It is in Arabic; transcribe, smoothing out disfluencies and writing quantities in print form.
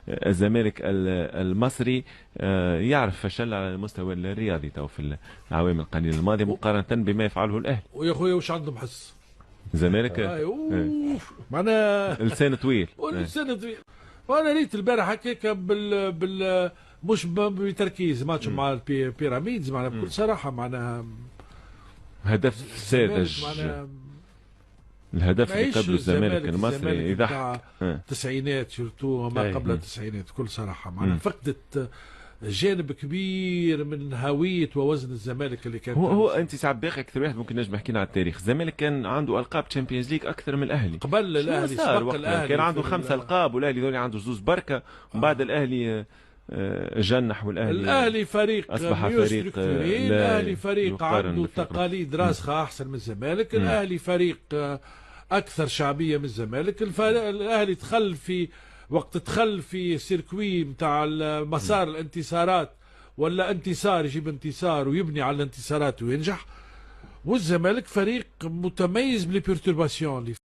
الزمالك المصري يعرف فشل على المستوى الرياضي تو في الأعوام القليلة الماضية مقارنة بما يفعله الأهلي. ويا خويا وش عندهم حس؟ الزمالك معناها لسان طويل. لسان طويل. وانا ريت البارح هكاك مش بتركيز ماتش مع البيراميدز معناها بكل صراحه معناها هدف ساذج. الهدف اللي قبله الزمالك المصري يضحك. التسعينات شرتو ما قبل التسعينات بكل صراحه معناها فقدت جانب كبير من هويه ووزن الزمالك اللي كان. هو انت ساعات باقي اكثر واحد ممكن نجم نحكينا على التاريخ. الزمالك كان عنده القاب تشامبيونز ليج اكثر من الاهلي. قبل الاهلي سبق الاهلي كان عنده 5 القاب والاهلي ذولي عنده زوز بركه ومن بعد الاهلي جنح والاهلي فريق اصبح فريق الاهلي فريق عنده تقاليد راسخه احسن من الزمالك. الاهلي فريق اكثر شعبيه من الزمالك. الاهلي دخل في سيركوي نتاع مسار الانتصارات ولا انتصار يجيب انتصار ويبني على الانتصارات وينجح. والزمالك فريق متميز بالبيرتورباسيون